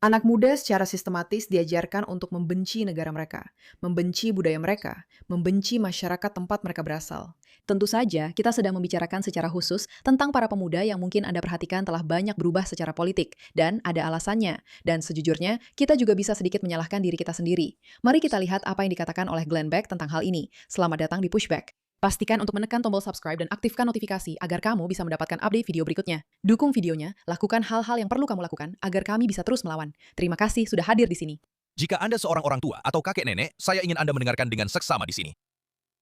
Anak muda secara sistematis diajarkan untuk membenci negara mereka, membenci budaya mereka, membenci masyarakat tempat mereka berasal. Tentu saja, kita sedang membicarakan secara khusus tentang para pemuda yang mungkin Anda perhatikan telah banyak berubah secara politik, dan ada alasannya. Dan sejujurnya, kita juga bisa sedikit menyalahkan diri kita sendiri. Mari kita lihat apa yang dikatakan oleh Glenn Beck tentang hal ini. Selamat datang di Pushback. Pastikan untuk menekan tombol subscribe dan aktifkan notifikasi agar kamu bisa mendapatkan update video berikutnya. Dukung videonya, lakukan hal-hal yang perlu kamu lakukan agar kami bisa terus melawan. Terima kasih sudah hadir di sini. Jika Anda seorang orang tua atau kakek nenek, saya ingin Anda mendengarkan dengan seksama di sini.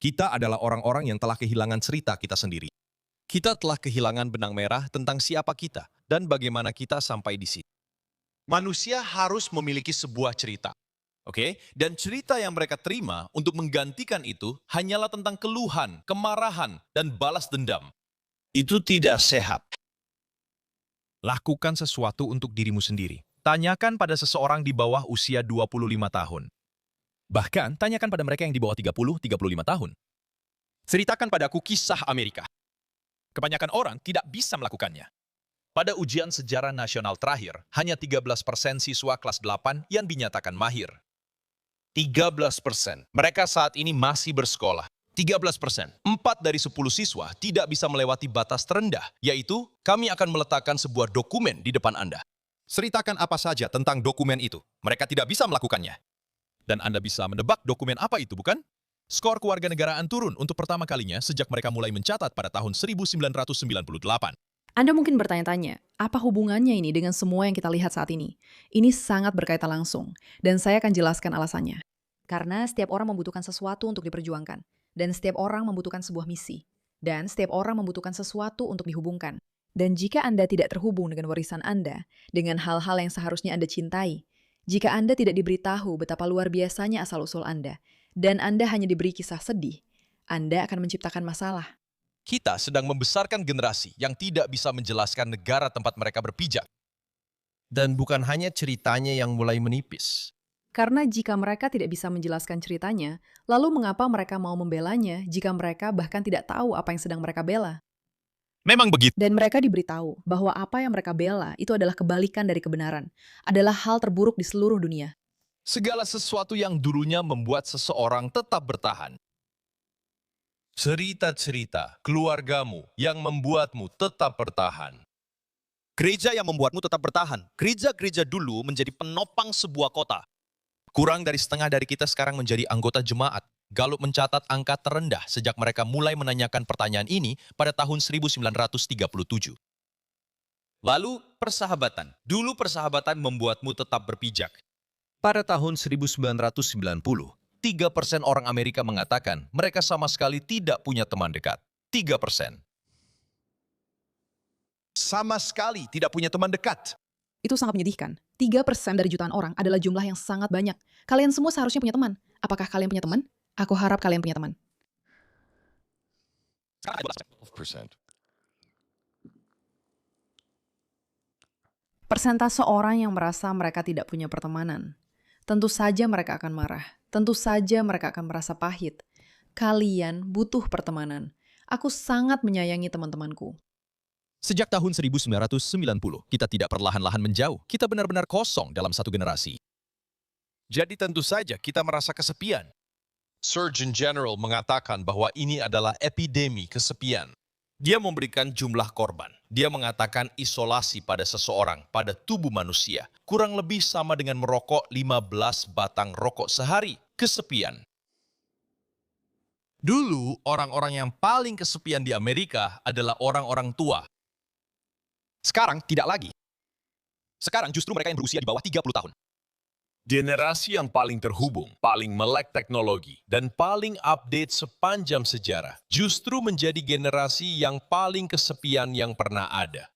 Kita adalah orang-orang yang telah kehilangan cerita kita sendiri. Kita telah kehilangan benang merah tentang siapa kita dan bagaimana kita sampai di sini. Manusia harus memiliki sebuah cerita. Oke? Dan cerita yang mereka terima untuk menggantikan itu hanyalah tentang keluhan, kemarahan, dan balas dendam. Itu tidak sehat. Lakukan sesuatu untuk dirimu sendiri. Tanyakan pada seseorang di bawah usia 25 tahun. Bahkan, tanyakan pada mereka yang di bawah 30-35 tahun. Ceritakan padaku kisah Amerika. Kebanyakan orang tidak bisa melakukannya. Pada ujian sejarah nasional terakhir, hanya 13% siswa kelas 8 yang dinyatakan mahir. 13%. Mereka saat ini masih bersekolah. 13%. 4 dari 10 siswa tidak bisa melewati batas terendah, yaitu kami akan meletakkan sebuah dokumen di depan Anda. Ceritakan apa saja tentang dokumen itu. Mereka tidak bisa melakukannya. Dan Anda bisa menebak dokumen apa itu, bukan? Skor kewarganegaraan turun untuk pertama kalinya sejak mereka mulai mencatat pada tahun 1998. Anda mungkin bertanya-tanya, apa hubungannya ini dengan semua yang kita lihat saat ini? Ini sangat berkaitan langsung, dan saya akan jelaskan alasannya. Karena setiap orang membutuhkan sesuatu untuk diperjuangkan, dan setiap orang membutuhkan sebuah misi, dan setiap orang membutuhkan sesuatu untuk dihubungkan. Dan jika Anda tidak terhubung dengan warisan Anda, dengan hal-hal yang seharusnya Anda cintai, jika Anda tidak diberitahu betapa luar biasanya asal-usul Anda, dan Anda hanya diberi kisah sedih, Anda akan menciptakan masalah. Kita sedang membesarkan generasi yang tidak bisa menjelaskan negara tempat mereka berpijak. Dan bukan hanya ceritanya yang mulai menipis. Karena jika mereka tidak bisa menjelaskan ceritanya, lalu mengapa mereka mau membelanya jika mereka bahkan tidak tahu apa yang sedang mereka bela? Memang begitu. Dan mereka diberitahu bahwa apa yang mereka bela itu adalah kebalikan dari kebenaran, adalah hal terburuk di seluruh dunia. Segala sesuatu yang dulunya membuat seseorang tetap bertahan. Cerita-cerita keluargamu yang membuatmu tetap bertahan. Gereja yang membuatmu tetap bertahan. Gereja-gereja dulu menjadi penopang sebuah kota. Kurang dari setengah dari kita sekarang menjadi anggota jemaat. Gallup mencatat angka terendah sejak mereka mulai menanyakan pertanyaan ini pada tahun 1937. Lalu, persahabatan. Dulu persahabatan membuatmu tetap berpijak. Pada tahun 1990, 3% orang Amerika mengatakan mereka sama sekali tidak punya teman dekat. 3%. Sama sekali tidak punya teman dekat. Itu sangat menyedihkan. 3% dari jutaan orang adalah jumlah yang sangat banyak. Kalian semua seharusnya punya teman. Apakah kalian punya teman? Aku harap kalian punya teman. Persentase orang yang merasa mereka tidak punya pertemanan. Tentu saja mereka akan marah. Tentu saja mereka akan merasa pahit. Kalian butuh pertemanan. Aku sangat menyayangi teman-temanku. Sejak tahun 1990, kita tidak perlahan-lahan menjauh. Kita benar-benar kosong dalam satu generasi. Jadi tentu saja kita merasa kesepian. Surgeon General mengatakan bahwa ini adalah epidemi kesepian. Dia memberikan jumlah korban. Dia mengatakan isolasi pada seseorang, pada tubuh manusia, kurang lebih sama dengan merokok 15 batang rokok sehari. Kesepian. Dulu, orang-orang yang paling kesepian di Amerika adalah orang-orang tua. Sekarang tidak lagi. Sekarang justru mereka yang berusia di bawah 30 tahun. Generasi yang paling terhubung, paling melek teknologi, dan paling update sepanjang sejarah justru menjadi generasi yang paling kesepian yang pernah ada.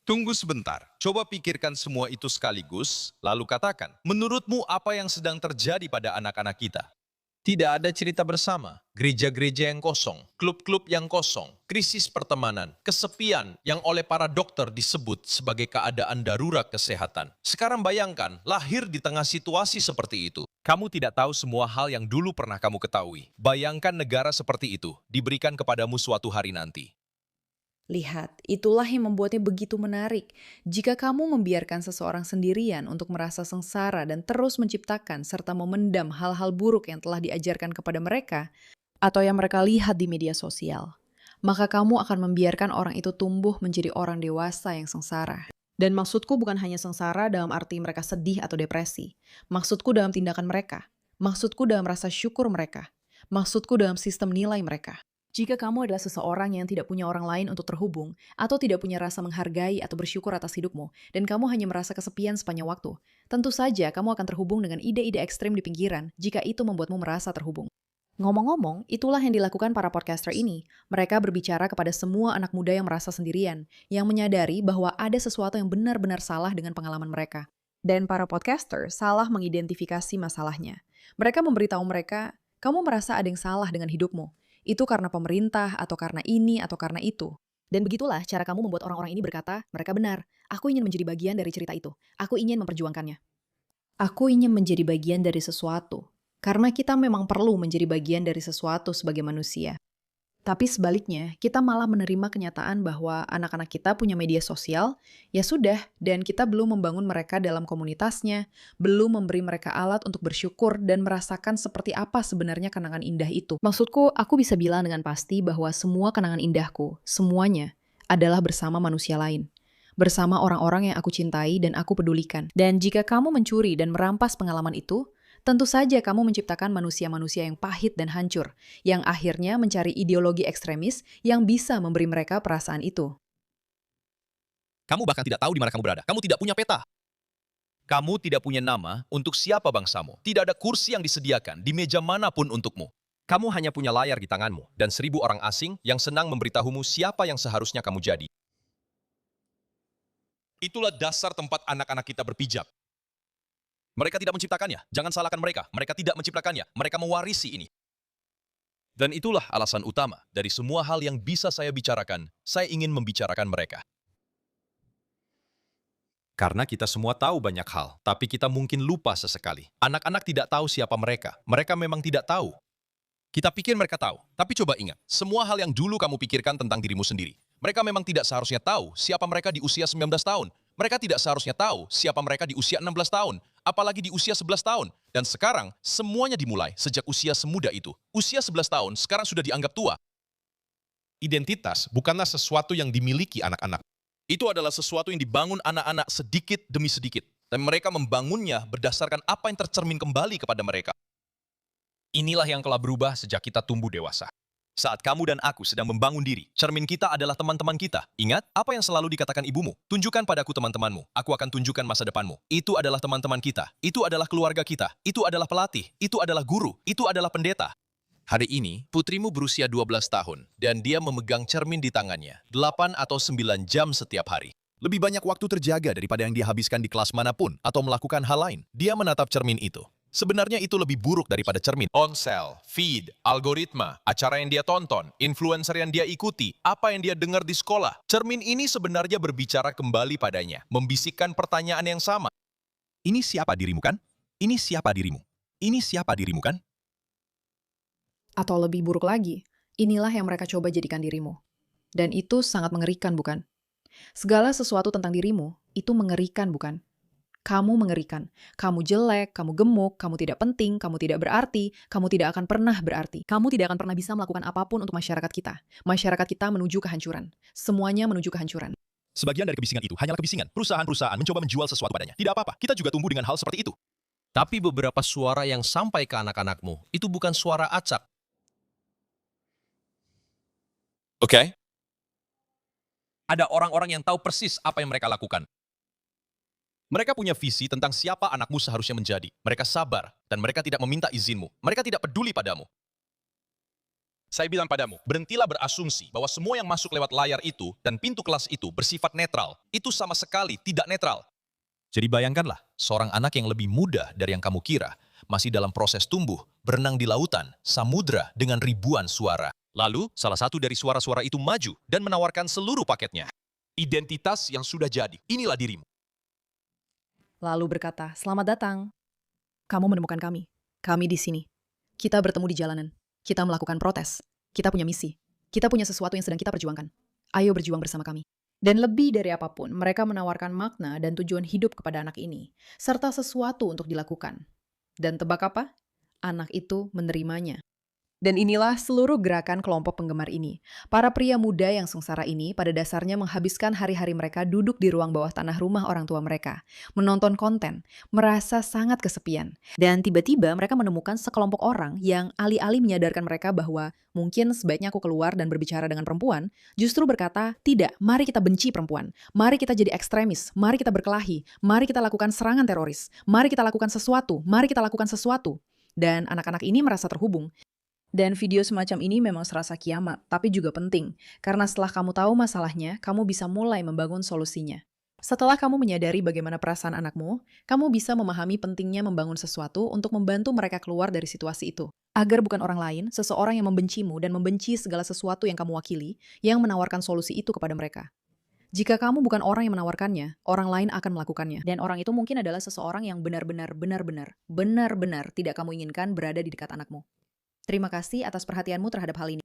Tunggu sebentar, coba pikirkan semua itu sekaligus, lalu katakan, menurutmu apa yang sedang terjadi pada anak-anak kita? Tidak ada cerita bersama, gereja-gereja yang kosong, klub-klub yang kosong, krisis pertemanan, kesepian yang oleh para dokter disebut sebagai keadaan darurat kesehatan. Sekarang bayangkan, lahir di tengah situasi seperti itu. Kamu tidak tahu semua hal yang dulu pernah kamu ketahui. Bayangkan negara seperti itu diberikan kepadamu suatu hari nanti. Lihat, itulah yang membuatnya begitu menarik. Jika kamu membiarkan seseorang sendirian untuk merasa sengsara dan terus menciptakan serta memendam hal-hal buruk yang telah diajarkan kepada mereka, atau yang mereka lihat di media sosial, maka kamu akan membiarkan orang itu tumbuh menjadi orang dewasa yang sengsara. Dan maksudku bukan hanya sengsara dalam arti mereka sedih atau depresi. Maksudku dalam tindakan mereka. Maksudku dalam rasa syukur mereka. Maksudku dalam sistem nilai mereka. Jika kamu adalah seseorang yang tidak punya orang lain untuk terhubung, atau tidak punya rasa menghargai atau bersyukur atas hidupmu, dan kamu hanya merasa kesepian sepanjang waktu, tentu saja kamu akan terhubung dengan ide-ide ekstrem di pinggiran jika itu membuatmu merasa terhubung. Ngomong-ngomong, itulah yang dilakukan para podcaster ini. Mereka berbicara kepada semua anak muda yang merasa sendirian, yang menyadari bahwa ada sesuatu yang benar-benar salah dengan pengalaman mereka. Dan para podcaster salah mengidentifikasi masalahnya. Mereka memberitahu mereka, kamu merasa ada yang salah dengan hidupmu. Itu karena pemerintah, atau karena ini, atau karena itu. Dan begitulah cara kamu membuat orang-orang ini berkata, mereka benar. Aku ingin menjadi bagian dari cerita itu. Aku ingin memperjuangkannya. Aku ingin menjadi bagian dari sesuatu. Karena kita memang perlu menjadi bagian dari sesuatu sebagai manusia. Tapi sebaliknya, kita malah menerima kenyataan bahwa anak-anak kita punya media sosial, ya sudah, dan kita belum membangun mereka dalam komunitasnya, belum memberi mereka alat untuk bersyukur dan merasakan seperti apa sebenarnya kenangan indah itu. Maksudku, aku bisa bilang dengan pasti bahwa semua kenangan indahku, semuanya, adalah bersama manusia lain. Bersama orang-orang yang aku cintai dan aku pedulikan. Dan jika kamu mencuri dan merampas pengalaman itu, tentu saja kamu menciptakan manusia-manusia yang pahit dan hancur, yang akhirnya mencari ideologi ekstremis yang bisa memberi mereka perasaan itu. Kamu bahkan tidak tahu di mana kamu berada. Kamu tidak punya peta. Kamu tidak punya nama untuk siapa bangsamu. Tidak ada kursi yang disediakan di meja manapun untukmu. Kamu hanya punya layar di tanganmu dan 1.000 orang asing yang senang memberitahumu siapa yang seharusnya kamu jadi. Itulah dasar tempat anak-anak kita berpijak. Mereka tidak menciptakannya. Jangan salahkan mereka. Mereka tidak menciptakannya. Mereka mewarisi ini. Dan itulah alasan utama dari semua hal yang bisa saya bicarakan. Saya ingin membicarakan mereka. Karena kita semua tahu banyak hal, tapi kita mungkin lupa sesekali. Anak-anak tidak tahu siapa mereka. Mereka memang tidak tahu. Kita pikir mereka tahu, tapi coba ingat, semua hal yang dulu kamu pikirkan tentang dirimu sendiri. Mereka memang tidak seharusnya tahu siapa mereka di usia 19 tahun. Mereka tidak seharusnya tahu siapa mereka di usia 16 tahun, apalagi di usia 11 tahun. Dan sekarang, semuanya dimulai sejak usia semuda itu. Usia 11 tahun sekarang sudah dianggap tua. Identitas bukanlah sesuatu yang dimiliki anak-anak. Itu adalah sesuatu yang dibangun anak-anak sedikit demi sedikit. Dan mereka membangunnya berdasarkan apa yang tercermin kembali kepada mereka. Inilah yang telah berubah sejak kita tumbuh dewasa. Saat kamu dan aku sedang membangun diri, cermin kita adalah teman-teman kita. Ingat apa yang selalu dikatakan ibumu. Tunjukkan padaku teman-temanmu, aku akan tunjukkan masa depanmu. Itu adalah teman-teman kita, itu adalah keluarga kita, itu adalah pelatih, itu adalah guru, itu adalah pendeta. Hari ini, putrimu berusia 12 tahun, dan dia memegang cermin di tangannya, 8 atau 9 jam setiap hari. Lebih banyak waktu terjaga daripada yang dia habiskan di kelas manapun, atau melakukan hal lain. Dia menatap cermin itu. Sebenarnya itu lebih buruk daripada cermin. Onsel, feed, algoritma, acara yang dia tonton, influencer yang dia ikuti, apa yang dia dengar di sekolah. Cermin ini sebenarnya berbicara kembali padanya, membisikkan pertanyaan yang sama. Ini siapa dirimu kan? Ini siapa dirimu? Ini siapa dirimu kan? Atau lebih buruk lagi, inilah yang mereka coba jadikan dirimu. Dan itu sangat mengerikan, bukan? Segala sesuatu tentang dirimu, itu mengerikan, bukan? Kamu mengerikan. Kamu jelek, kamu gemuk, kamu tidak penting, kamu tidak berarti, kamu tidak akan pernah berarti. Kamu tidak akan pernah bisa melakukan apapun untuk masyarakat kita. Masyarakat kita menuju kehancuran. Semuanya menuju kehancuran. Sebagian dari kebisingan itu hanyalah kebisingan. Perusahaan-perusahaan mencoba menjual sesuatu padanya. Tidak apa-apa, kita juga tumbuh dengan hal seperti itu. Tapi beberapa suara yang sampai ke anak-anakmu, itu bukan suara acak. Oke? Ada orang-orang yang tahu persis apa yang mereka lakukan. Mereka punya visi tentang siapa anakmu seharusnya menjadi. Mereka sabar, dan mereka tidak meminta izinmu. Mereka tidak peduli padamu. Saya bilang padamu, berhentilah berasumsi bahwa semua yang masuk lewat layar itu dan pintu kelas itu bersifat netral. Itu sama sekali tidak netral. Jadi bayangkanlah, seorang anak yang lebih muda dari yang kamu kira, masih dalam proses tumbuh, berenang di lautan, samudra dengan ribuan suara. Lalu, salah satu dari suara-suara itu maju dan menawarkan seluruh paketnya. Identitas yang sudah jadi, inilah dirimu. Lalu berkata, selamat datang. Kamu menemukan kami. Kami di sini. Kita bertemu di jalanan. Kita melakukan protes. Kita punya misi. Kita punya sesuatu yang sedang kita perjuangkan. Ayo berjuang bersama kami. Dan lebih dari apapun, mereka menawarkan makna dan tujuan hidup kepada anak ini, serta sesuatu untuk dilakukan. Dan tebak apa? Anak itu menerimanya. Dan inilah seluruh gerakan kelompok penggemar ini. Para pria muda yang sengsara ini pada dasarnya menghabiskan hari-hari mereka duduk di ruang bawah tanah rumah orang tua mereka, menonton konten, merasa sangat kesepian. Dan tiba-tiba mereka menemukan sekelompok orang yang alih-alih menyadarkan mereka bahwa mungkin sebaiknya aku keluar dan berbicara dengan perempuan, justru berkata, tidak, mari kita benci perempuan, mari kita jadi ekstremis, mari kita berkelahi, mari kita lakukan serangan teroris, mari kita lakukan sesuatu, mari kita lakukan sesuatu. Dan anak-anak ini merasa terhubung. Dan video semacam ini memang serasa kiamat, tapi juga penting. Karena setelah kamu tahu masalahnya, kamu bisa mulai membangun solusinya. Setelah kamu menyadari bagaimana perasaan anakmu, kamu bisa memahami pentingnya membangun sesuatu untuk membantu mereka keluar dari situasi itu. Agar bukan orang lain, seseorang yang membencimu dan membenci segala sesuatu yang kamu wakili, yang menawarkan solusi itu kepada mereka. Jika kamu bukan orang yang menawarkannya, orang lain akan melakukannya. Dan orang itu mungkin adalah seseorang yang benar-benar tidak kamu inginkan berada di dekat anakmu. Terima kasih atas perhatianmu terhadap hal ini.